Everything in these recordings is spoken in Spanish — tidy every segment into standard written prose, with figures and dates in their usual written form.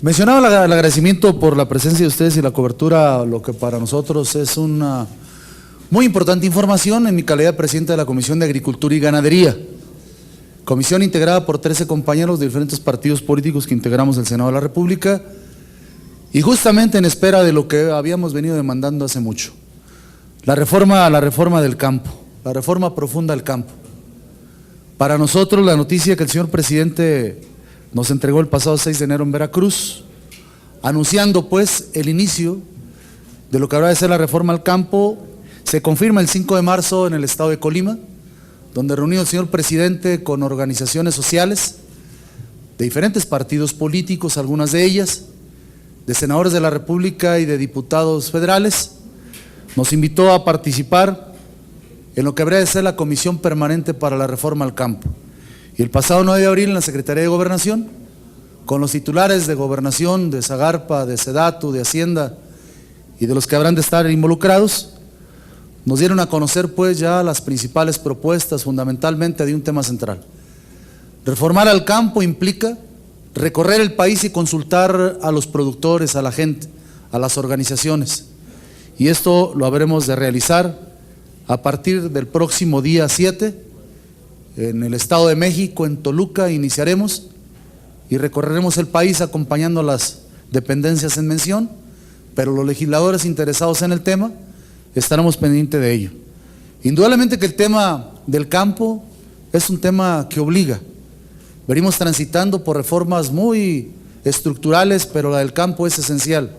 Mencionaba el agradecimiento por la presencia de ustedes y la cobertura, lo que para nosotros es una muy importante información en mi calidad de presidente de la Comisión de Agricultura y Ganadería, comisión integrada por 13 compañeros de diferentes partidos políticos que integramos el Senado de la República, y justamente en espera de lo que habíamos venido demandando hace mucho, la reforma del campo, la reforma profunda del campo. Para nosotros la noticia que el señor presidente nos entregó el pasado 6 de enero en Veracruz, anunciando pues el inicio de lo que habrá de ser la reforma al campo, se confirma el 5 de marzo en el estado de Colima, donde reunió el señor presidente con organizaciones sociales de diferentes partidos políticos, algunas de ellas, de senadores de la República y de diputados federales, nos invitó a participar en lo que habría de ser la Comisión Permanente para la Reforma al Campo. Y el pasado 9 de abril en la Secretaría de Gobernación, con los titulares de Gobernación, de Zagarpa, de Sedatu, de Hacienda y de los que habrán de estar involucrados, nos dieron a conocer pues ya las principales propuestas fundamentalmente de un tema central. Reformar al campo implica recorrer el país y consultar a los productores, a la gente, a las organizaciones. Y esto lo habremos de realizar a partir del próximo día 7, en el Estado de México, en Toluca, iniciaremos y recorreremos el país acompañando a las dependencias en mención, pero los legisladores interesados en el tema estaremos pendientes de ello. Indudablemente que el tema del campo es un tema que obliga. Venimos transitando por reformas muy estructurales, pero la del campo es esencial.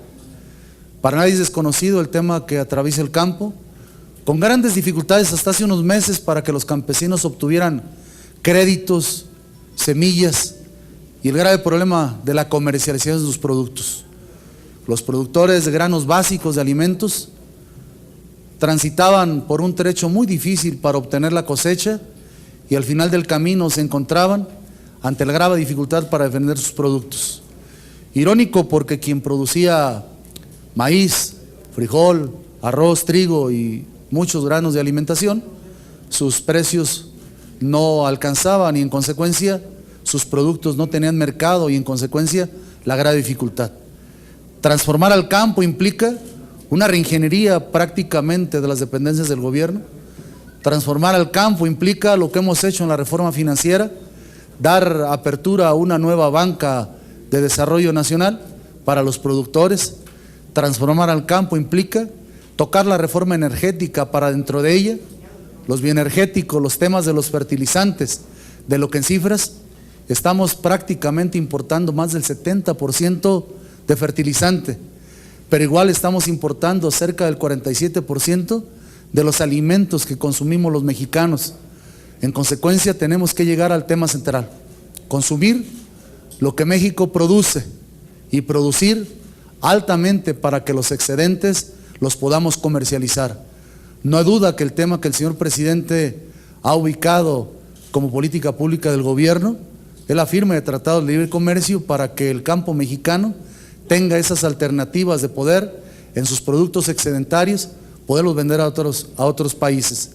Para nadie es desconocido el tema que atraviesa el campo, con grandes dificultades hasta hace unos meses para que los campesinos obtuvieran créditos, semillas y el grave problema de la comercialización de sus productos. Los productores de granos básicos de alimentos transitaban por un trecho muy difícil para obtener la cosecha y al final del camino se encontraban ante la grave dificultad para vender sus productos. Irónico porque quien producía maíz, frijol, arroz, trigo y muchos granos de alimentación, sus precios no alcanzaban y en consecuencia sus productos no tenían mercado y en consecuencia la grave dificultad. Transformar al campo implica una reingeniería prácticamente de las dependencias del gobierno. Transformar al campo implica lo que hemos hecho en la reforma financiera, dar apertura a una nueva banca de desarrollo nacional para los productores. Transformar al campo implica tocar la reforma energética para dentro de ella, los bioenergéticos, los temas de los fertilizantes, de lo que en cifras estamos prácticamente importando más del 70% de fertilizante, pero igual estamos importando cerca del 47% de los alimentos que consumimos los mexicanos. En consecuencia tenemos que llegar al tema central, consumir lo que México produce y producir altamente para que los excedentes los podamos comercializar. No hay duda que el tema que el señor presidente ha ubicado como política pública del gobierno es la firma de tratados de libre comercio para que el campo mexicano tenga esas alternativas de poder en sus productos excedentarios, poderlos vender a otros países.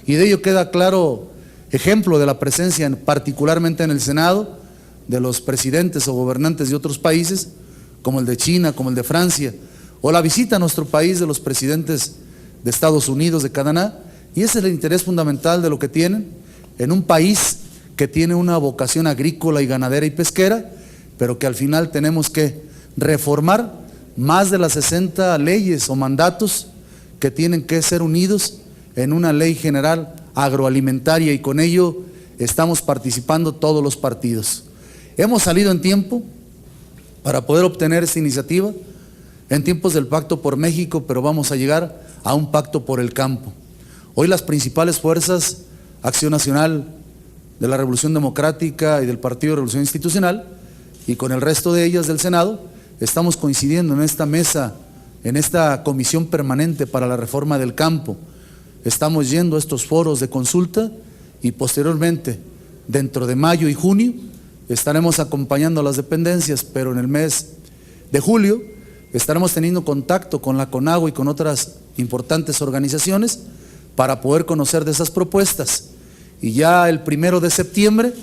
Y de ello queda claro ejemplo de la presencia, particularmente en el Senado, de los presidentes o gobernantes de otros países, como el de China, como el de Francia, o la visita a nuestro país de los presidentes de Estados Unidos, de Canadá, y ese es el interés fundamental de lo que tienen en un país que tiene una vocación agrícola y ganadera y pesquera, pero que al final tenemos que reformar más de las 60 leyes o mandatos que tienen que ser unidos en una ley general agroalimentaria, y con ello estamos participando todos los partidos. Hemos salido en tiempo para poder obtener esta iniciativa en tiempos del Pacto por México, pero vamos a llegar a un pacto por el campo. Hoy las principales fuerzas, Acción Nacional, de la Revolución Democrática y del Partido de Revolución Institucional, y con el resto de ellas del Senado, estamos coincidiendo en esta mesa, en esta comisión permanente para la reforma del campo. Estamos yendo a estos foros de consulta y posteriormente, dentro de mayo y junio, estaremos acompañando a las dependencias, pero en el mes de julio estaremos teniendo contacto con la CONAGUA y con otras importantes organizaciones para poder conocer de esas propuestas. Y ya el 1 de septiembre,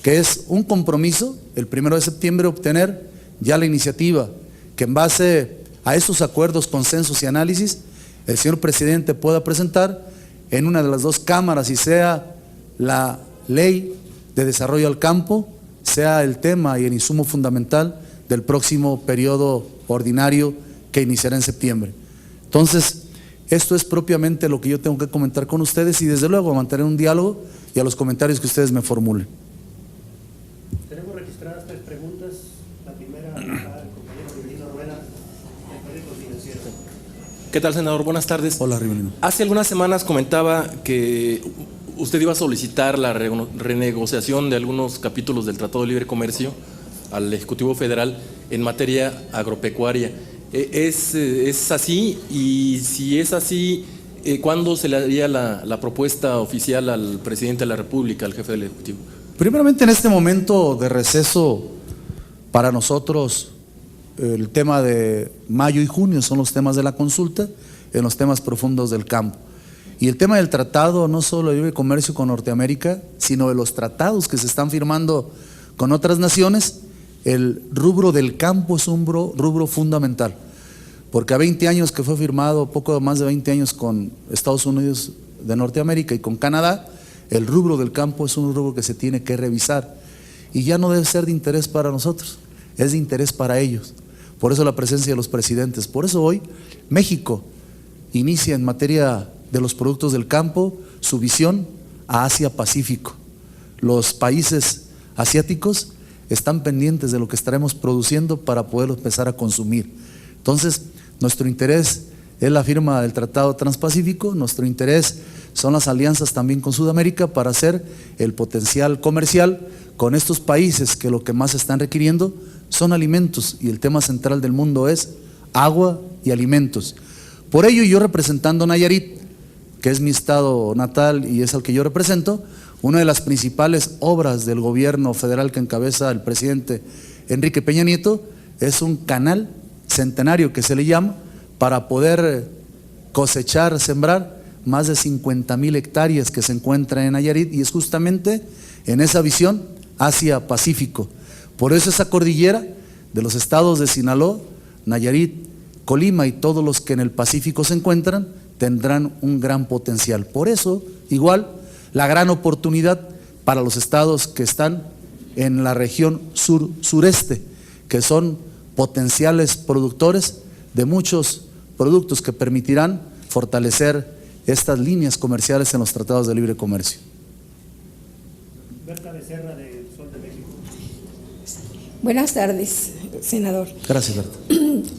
que es un compromiso, el 1 de septiembre obtener ya la iniciativa que en base a estos acuerdos, consensos y análisis, el señor presidente pueda presentar en una de las dos cámaras y sea la ley de desarrollo al campo, sea el tema y el insumo fundamental del próximo periodo ordinario que iniciará en septiembre. Entonces, esto es propiamente lo que yo tengo que comentar con ustedes y desde luego mantener un diálogo y a los comentarios que ustedes me formulen. Tenemos registradas 3 preguntas. La primera al compañero Rivelino Rueda, del periódico Financiero. ¿Qué tal, senador? Buenas tardes. Hola, Rivelino. Hace algunas semanas comentaba que usted iba a solicitar la renegociación de algunos capítulos del Tratado de Libre Comercio al Ejecutivo Federal en materia agropecuaria. ¿Es así? Y si es así, ¿cuándo se le haría la propuesta oficial al presidente de la República, al jefe del Ejecutivo? Primeramente, en este momento de receso, para nosotros el tema de mayo y junio son los temas de la consulta, en los temas profundos del campo. Y el tema del tratado, no solo de libre comercio con Norteamérica, sino de los tratados que se están firmando con otras naciones. El rubro del campo es un rubro fundamental, porque a 20 años que fue firmado, poco más de 20 años con Estados Unidos de Norteamérica y con Canadá, el rubro del campo es un rubro que se tiene que revisar y ya no debe ser de interés para nosotros, es de interés para ellos. Por eso la presencia de los presidentes, por eso hoy México inicia en materia de los productos del campo su visión a Asia-Pacífico. Los países asiáticos están pendientes de lo que estaremos produciendo para poderlo empezar a consumir. Entonces, nuestro interés es la firma del Tratado Transpacífico, nuestro interés son las alianzas también con Sudamérica para hacer el potencial comercial con estos países que lo que más están requiriendo son alimentos y el tema central del mundo es agua y alimentos. Por ello, yo representando Nayarit, que es mi estado natal y es al que yo represento, una de las principales obras del gobierno federal que encabeza el presidente Enrique Peña Nieto es un canal centenario que se le llama para poder cosechar, sembrar más de 50,000 hectáreas que se encuentran en Nayarit y es justamente en esa visión Asia-Pacífico. Por eso esa cordillera de los estados de Sinaloa, Nayarit, Colima y todos los que en el Pacífico se encuentran tendrán un gran potencial. Por eso, igual, la gran oportunidad para los estados que están en la región sur-sureste, que son potenciales productores de muchos productos que permitirán fortalecer estas líneas comerciales en los tratados de libre comercio. Berta Becerra, de Sol de México. Buenas tardes, senador. Gracias, Berta.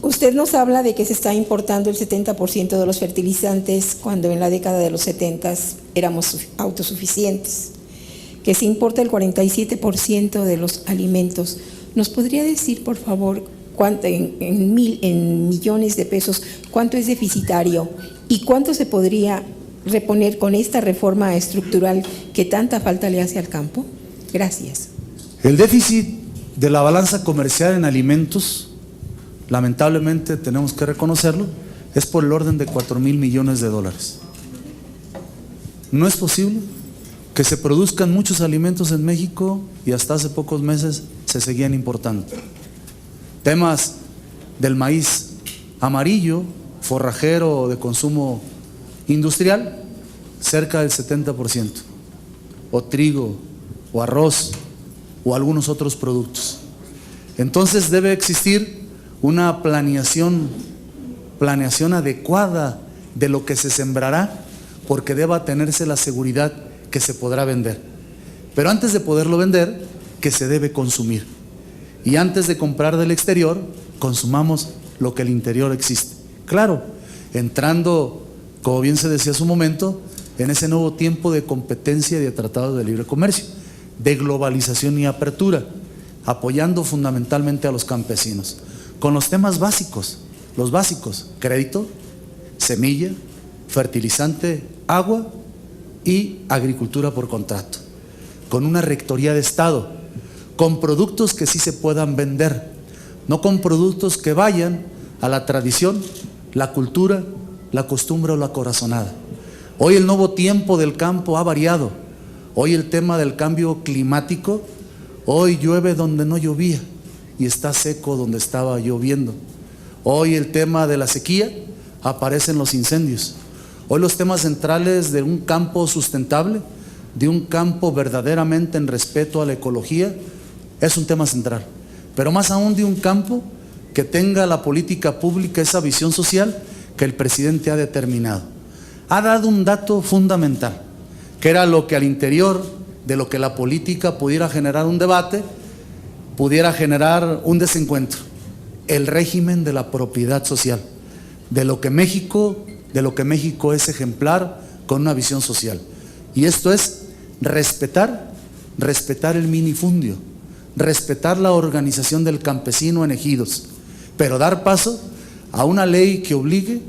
Usted nos habla de que se está importando el 70% de los fertilizantes cuando en la década de los 70 éramos autosuficientes, que se importa el 47% de los alimentos. ¿Nos podría decir, por favor, cuánto en millones de pesos, cuánto es deficitario y cuánto se podría reponer con esta reforma estructural que tanta falta le hace al campo? Gracias. El déficit de la balanza comercial en alimentos, lamentablemente tenemos que reconocerlo, es por el orden de 4,000 millones de dólares. No es posible que se produzcan muchos alimentos en México y hasta hace pocos meses se seguían importando. Temas del maíz amarillo, forrajero de consumo industrial, cerca del 70%, o trigo, o arroz, o algunos otros productos. Entonces debe existir una planeación adecuada de lo que se sembrará, porque deba tenerse la seguridad que se podrá vender. Pero antes de poderlo vender, que se debe consumir. Y antes de comprar del exterior, consumamos lo que el interior existe. Claro, entrando, como bien se decía hace un momento, en ese nuevo tiempo de competencia y de tratados de libre comercio, de globalización y apertura, apoyando fundamentalmente a los campesinos, con los temas básicos, los básicos, crédito, semilla, fertilizante, agua y agricultura por contrato, con una rectoría de Estado, con productos que sí se puedan vender, no con productos que vayan a la tradición, la cultura, la costumbre o la corazonada. Hoy el nuevo tiempo del campo ha variado. Hoy el tema del cambio climático, hoy llueve donde no llovía y está seco donde estaba lloviendo. Hoy el tema de la sequía, aparecen los incendios. Hoy los temas centrales de un campo sustentable, de un campo verdaderamente en respeto a la ecología, es un tema central. Pero más aún de un campo que tenga la política pública, esa visión social que el presidente ha determinado. Ha dado un dato fundamental, que era lo que al interior de lo que la política pudiera generar un debate, pudiera generar un desencuentro: el régimen de la propiedad social, de lo que México es ejemplar con una visión social. Y esto es respetar el minifundio, respetar la organización del campesino en ejidos, pero dar paso a una ley que obligue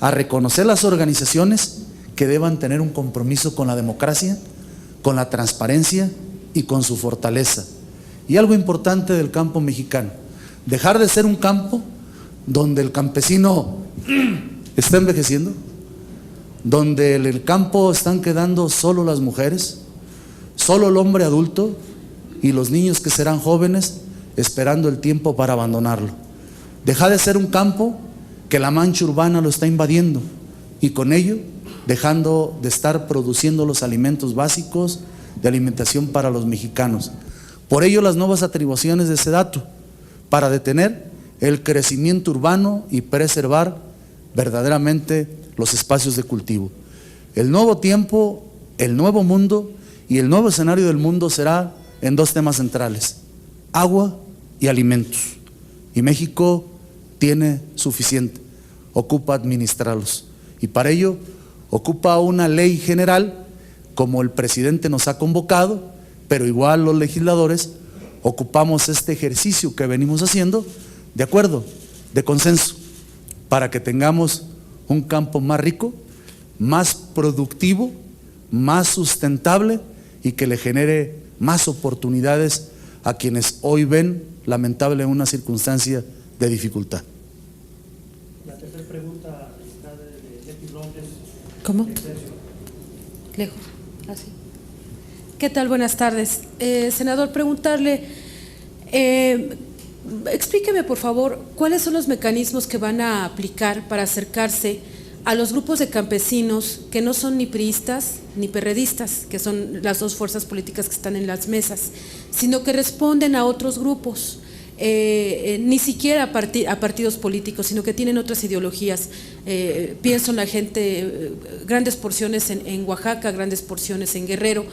a reconocer las organizaciones que deban tener un compromiso con la democracia, con la transparencia y con su fortaleza. Y algo importante del campo mexicano: dejar de ser un campo donde el campesino está envejeciendo, donde en el campo están quedando solo las mujeres, solo el hombre adulto y los niños que serán jóvenes esperando el tiempo para abandonarlo. Dejar de ser un campo que la mancha urbana lo está invadiendo y con ello dejando de estar produciendo los alimentos básicos de alimentación para los mexicanos. Por ello las nuevas atribuciones de SEDATU, para detener el crecimiento urbano y preservar verdaderamente los espacios de cultivo. El nuevo tiempo, el nuevo mundo y el nuevo escenario del mundo será en dos temas centrales: agua y alimentos. Y México tiene suficiente, ocupa administrarlos. Y para ello ocupa una ley general, como el presidente nos ha convocado, pero igual los legisladores ocupamos este ejercicio que venimos haciendo de acuerdo, de consenso, para que tengamos un campo más rico, más productivo, más sustentable y que le genere más oportunidades a quienes hoy ven lamentable una circunstancia de dificultad. La tercera pregunta está de Leti Robles. ¿Cómo? Lejos, así. ¿Qué tal? Buenas tardes. Senador, preguntarle, explíqueme por favor, ¿cuáles son los mecanismos que van a aplicar para acercarse a los grupos de campesinos que no son ni priistas ni perredistas, que son las dos fuerzas políticas que están en las mesas, sino que responden a otros grupos, ni siquiera a partidos políticos, sino que tienen otras ideologías? Pienso en la gente, grandes porciones en Oaxaca, grandes porciones en Guerrero.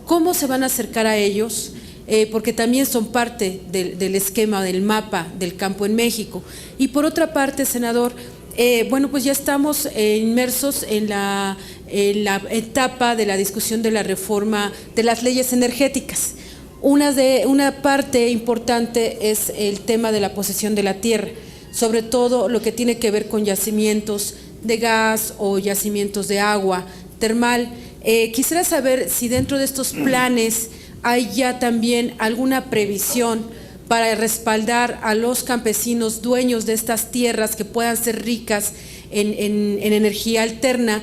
¿Cómo se van a acercar a ellos? Porque también son parte del esquema, del mapa del campo en México. Y por otra parte, senador, bueno, pues ya estamos inmersos en la etapa de la discusión de la reforma de las leyes energéticas. Una parte importante es el tema de la posesión de la tierra, sobre todo lo que tiene que ver con yacimientos de gas o yacimientos de agua termal. Quisiera saber si dentro de estos planes hay ya también alguna previsión para respaldar a los campesinos dueños de estas tierras que puedan ser ricas en energía alterna.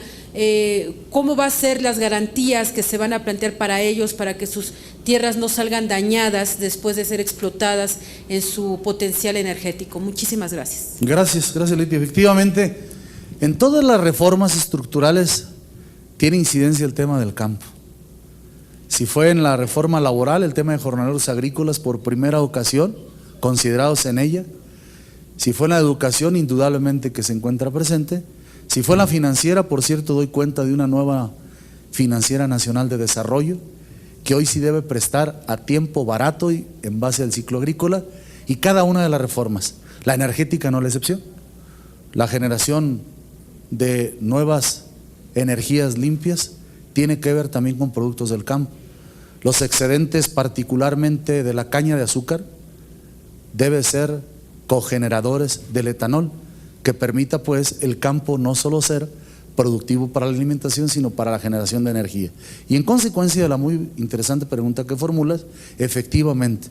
¿Cómo va a ser las garantías que se van a plantear para ellos, para que sus tierras no salgan dañadas después de ser explotadas en su potencial energético? Muchísimas gracias. Gracias, Leti. Efectivamente, en todas las reformas estructurales tiene incidencia el tema del campo. Si fue en la reforma laboral, el tema de jornaleros agrícolas por primera ocasión, considerados en ella. Si fue en la educación, indudablemente que se encuentra presente. Si fue en la financiera, por cierto, doy cuenta de una nueva financiera nacional de desarrollo, que hoy sí debe prestar a tiempo barato y en base al ciclo agrícola, y cada una de las reformas. La energética no es la excepción. La generación de nuevas energías limpias tiene que ver también con productos del campo. Los excedentes, particularmente de la caña de azúcar, deben ser cogeneradores del etanol, que permita pues el campo no solo ser productivo para la alimentación, sino para la generación de energía. Y en consecuencia de la muy interesante pregunta que formulas, efectivamente,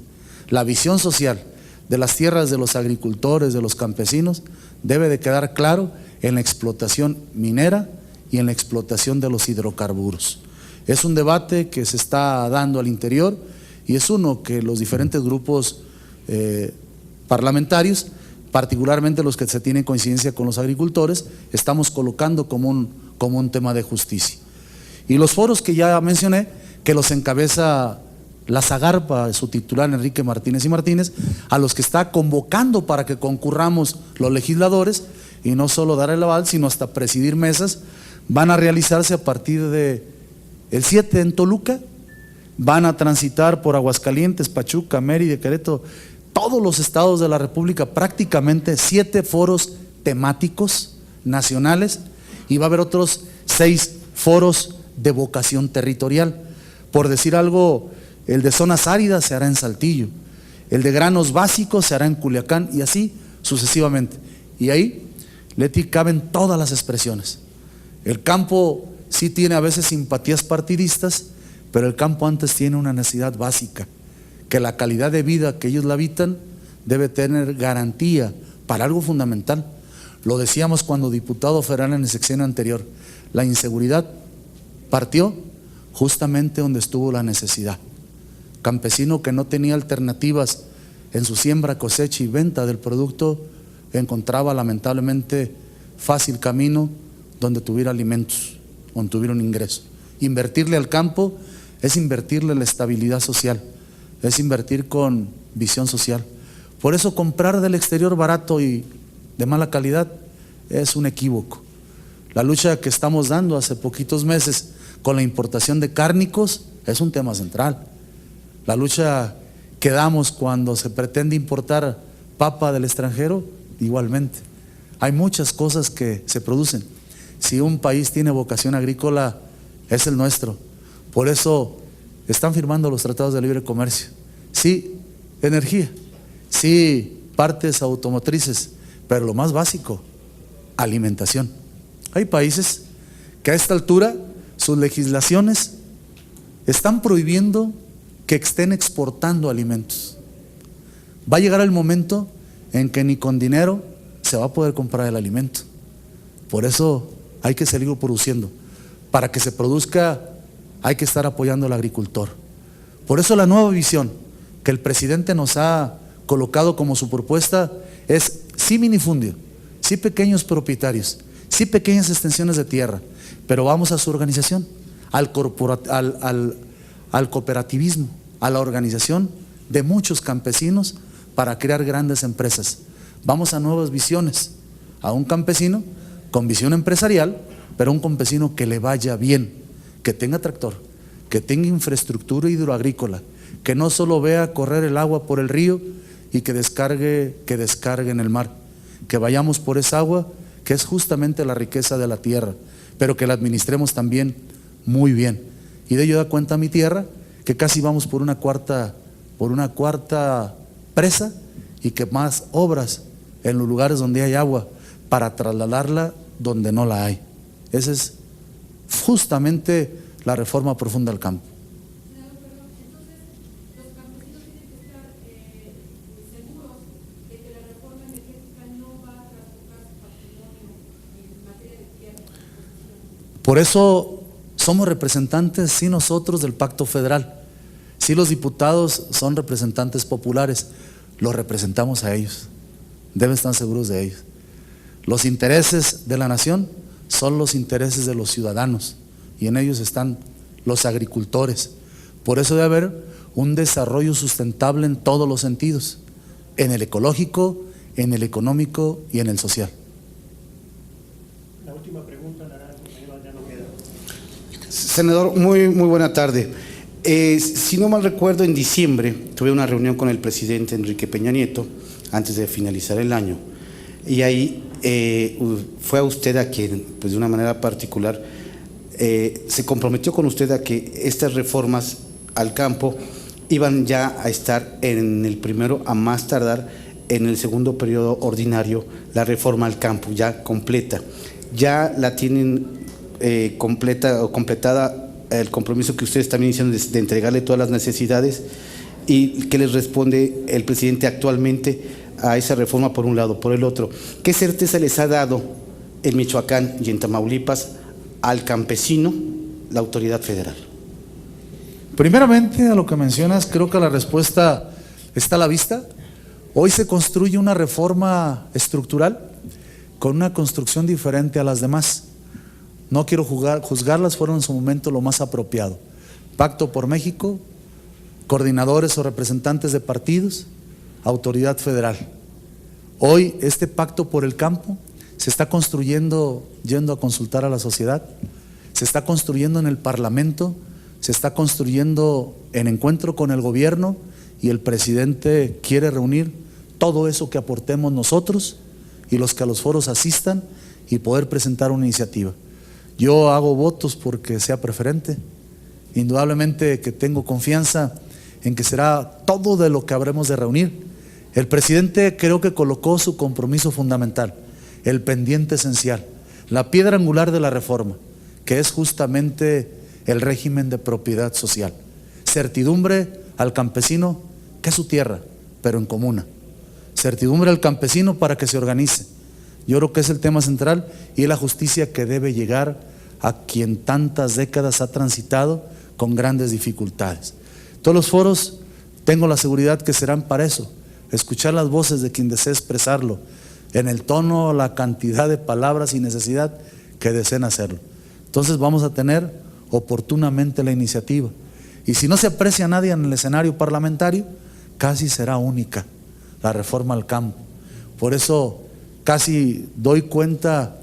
la visión social de las tierras de los agricultores, de los campesinos, debe de quedar claro en la explotación minera y en la explotación de los hidrocarburos. Es un debate que se está dando al interior y es uno que los diferentes grupos parlamentarios, particularmente los que se tienen coincidencia con los agricultores, estamos colocando como un tema de justicia. Y los foros que ya mencioné, que los encabeza la Zagarpa, su titular Enrique Martínez y Martínez, a los que está convocando para que concurramos los legisladores, y no solo dar el aval, sino hasta presidir mesas, van a realizarse a partir de el 7 en Toluca, van a transitar por Aguascalientes, Pachuca, Mérida, Querétaro, todos los estados de la República, prácticamente 7 foros temáticos nacionales, y va a haber otros 6 foros de vocación territorial. Por decir algo, el de zonas áridas se hará en Saltillo, el de granos básicos se hará en Culiacán, y así sucesivamente. Y ahí, Leti, caben todas las expresiones. El campo sí tiene a veces simpatías partidistas, pero el campo antes tiene una necesidad básica, que la calidad de vida que ellos la habitan debe tener garantía para algo fundamental. Lo decíamos cuando diputado federal en el sexenio anterior, la inseguridad partió justamente donde estuvo la necesidad. Campesino que no tenía alternativas en su siembra, cosecha y venta del producto, encontraba lamentablemente fácil camino donde tuviera alimentos, donde tuviera un ingreso. Invertirle al campo es invertirle la estabilidad social, es invertir con visión social. Por eso comprar del exterior barato y de mala calidad es un equívoco. La lucha que estamos dando hace poquitos meses con la importación de cárnicos es un tema central. La lucha que damos cuando se pretende importar papa del extranjero, igualmente. Hay muchas cosas que se producen. Si un país tiene vocación agrícola, es el nuestro. Por eso están firmando los tratados de libre comercio. Sí, energía, sí, partes automotrices, pero lo más básico, alimentación. Hay países que a esta altura sus legislaciones están prohibiendo que estén exportando alimentos. Va a llegar el momento en que ni con dinero se va a poder comprar el alimento. Por eso hay que seguirlo produciendo. Para que se produzca hay que estar apoyando al agricultor. Por eso la nueva visión que el presidente nos ha colocado como su propuesta es sí minifundio, sí pequeños propietarios, sí pequeñas extensiones de tierra, pero vamos a su organización, al cooperativismo, a la organización de muchos campesinos para crear grandes empresas. Vamos a nuevas visiones, a un campesino con visión empresarial, pero un campesino que le vaya bien, que tenga tractor, que tenga infraestructura hidroagrícola, que no solo vea correr el agua por el río y que descargue en el mar, que vayamos por esa agua que es justamente la riqueza de la tierra, pero que la administremos también muy bien. Y de ello da cuenta mi tierra, que casi vamos por una cuarta presa, y que más obras en los lugares donde hay agua para trasladarla donde no la hay. Esa es justamente la reforma profunda del campo. Por eso somos representantes, sí, nosotros del Pacto Federal. Sí, los diputados son representantes populares, los representamos a ellos, deben estar seguros de ellos. Los intereses de la nación son los intereses de los ciudadanos, y en ellos están los agricultores. Por eso debe haber un desarrollo sustentable en todos los sentidos, en el ecológico, en el económico y en el social. La última pregunta la hará el compañero Adriano Ojeda. Senador, muy buena tarde. Si no mal recuerdo, en diciembre tuve una reunión con el presidente Enrique Peña Nieto antes de finalizar el año, y ahí fue a usted a quien, pues de una manera particular, se comprometió con usted a que estas reformas al campo iban ya a estar en el primero, a más tardar en el segundo periodo ordinario, la reforma al campo ya completa. Ya la tienen completa o completada el compromiso que ustedes también hicieron de entregarle todas las necesidades, y qué les responde el presidente actualmente a esa reforma por un lado. Por el otro, ¿qué certeza les ha dado en Michoacán y en Tamaulipas al campesino la autoridad federal? Primeramente, a lo que mencionas, creo que la respuesta está a la vista, Hoy se construye una reforma estructural con una construcción diferente a las demás. No quiero juzgarlas, fueron en su momento lo más apropiado. Pacto por México, coordinadores o representantes de partidos, autoridad federal. Hoy este pacto por el campo se está construyendo yendo a consultar a la sociedad, se está construyendo en el Parlamento, se está construyendo en encuentro con el gobierno, y el presidente quiere reunir todo eso que aportemos nosotros y los que a los foros asistan y poder presentar una iniciativa. Yo hago votos porque sea preferente. Indudablemente que tengo confianza en que será todo de lo que habremos de reunir. El presidente creo que colocó su compromiso fundamental, el pendiente esencial, la piedra angular de la reforma, que es justamente el régimen de propiedad social. Certidumbre al campesino, que es su tierra, pero en comuna. Certidumbre al campesino para que se organice. Yo creo que es el tema central y es la justicia que debe llegar a quien tantas décadas ha transitado con grandes dificultades. Todos los foros tengo la seguridad que serán para eso, escuchar las voces de quien desee expresarlo, en el tono, la cantidad de palabras y necesidad que deseen hacerlo. Entonces vamos a tener oportunamente la iniciativa. Y si no se aprecia a nadie en el escenario parlamentario, casi será única la reforma al campo. Por eso casi doy cuenta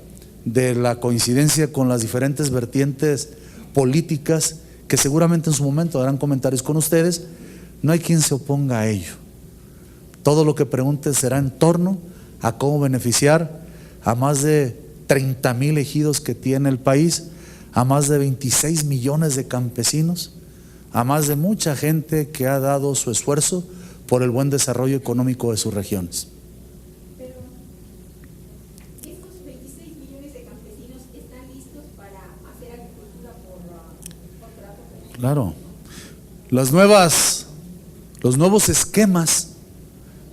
de la coincidencia con las diferentes vertientes políticas que seguramente en su momento harán comentarios con ustedes. No hay quien se oponga a ello. Todo lo que pregunten será en torno a cómo beneficiar a más de 30,000 ejidos que tiene el país, a más de 26 millones de campesinos, a más de mucha gente que ha dado su esfuerzo por el buen desarrollo económico de sus regiones. Pero, ¿estos 26 millones de campesinos están listos para hacer agricultura por trato? Claro. Los nuevos esquemas,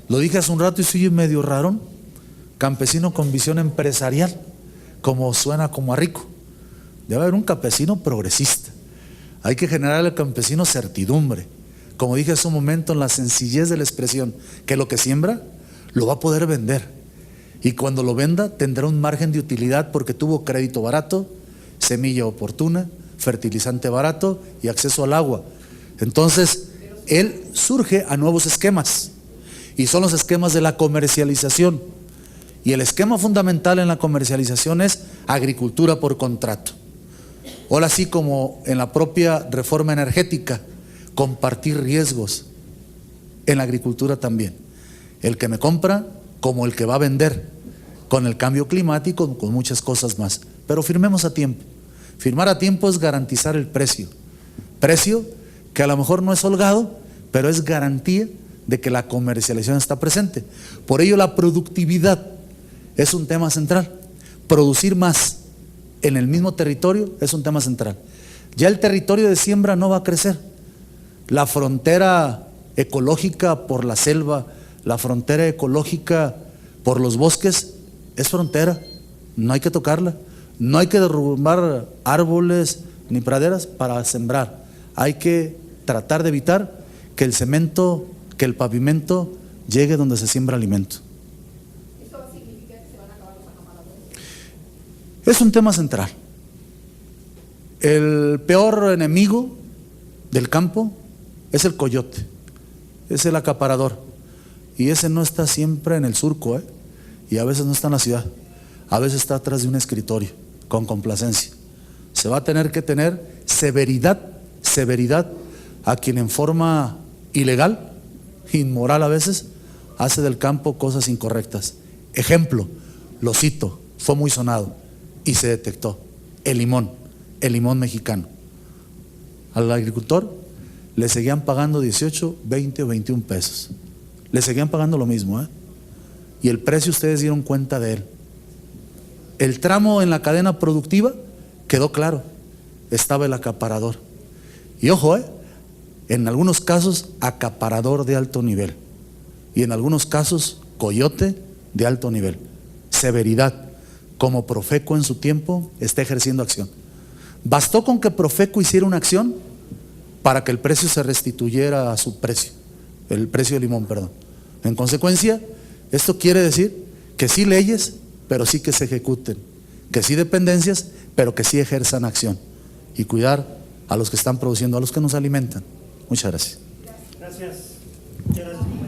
lo dije hace un rato y soy medio raro, campesino con visión empresarial, como suena como a rico. Debe haber un campesino progresista. Hay que generar al campesino certidumbre. Como dije hace un momento, en la sencillez de la expresión, que lo que siembra lo va a poder vender. Y cuando lo venda tendrá un margen de utilidad porque tuvo crédito barato, semilla oportuna, fertilizante barato y acceso al agua. Entonces, él surge a nuevos esquemas. Y son los esquemas de la comercialización. Y el esquema fundamental en la comercialización es agricultura por contrato. Ahora sí, como en la propia reforma energética, compartir riesgos en la agricultura también. El que me compra como el que va a vender, con el cambio climático, con muchas cosas más. Pero firmemos a tiempo. Firmar a tiempo es garantizar el precio. Precio que a lo mejor no es holgado, pero es garantía de que la comercialización está presente. Por ello la productividad es un tema central. Producir más en el mismo territorio es un tema central. Ya el territorio de siembra no va a crecer. La frontera ecológica por la selva, la frontera ecológica por los bosques es frontera, no hay que tocarla. No hay que derrumbar árboles ni praderas para sembrar. Hay que tratar de evitar que el cemento, que el pavimento llegue donde se siembra alimento. ¿Esto significa que se van a acabar los acaparadores? Es un tema central. El peor enemigo del campo es el coyote, es el acaparador. Y ese no está siempre en el surco, y a veces no está en la ciudad, a veces está atrás de un escritorio, con complacencia. Se va a tener que tener severidad a quien en forma ilegal, inmoral a veces, hace del campo cosas incorrectas. Ejemplo, lo cito, fue muy sonado y se detectó, el limón mexicano. Al agricultor le seguían pagando 18, 20 o 21 pesos. Le seguían pagando lo mismo, y el precio ustedes dieron cuenta de él. El tramo en la cadena productiva quedó claro, estaba el acaparador. Y ojo, en algunos casos acaparador de alto nivel y en algunos casos coyote de alto nivel. Severidad, como Profeco en su tiempo está ejerciendo acción. Bastó con que Profeco hiciera una acción para que el precio se restituyera a su precio, el precio del limón, perdón. En consecuencia, esto quiere decir que sí leyes, pero sí que se ejecuten, que sí dependencias, pero que sí ejerzan acción y cuidar a los que están produciendo, a los que nos alimentan. Muchas gracias. Gracias. Muchas gracias.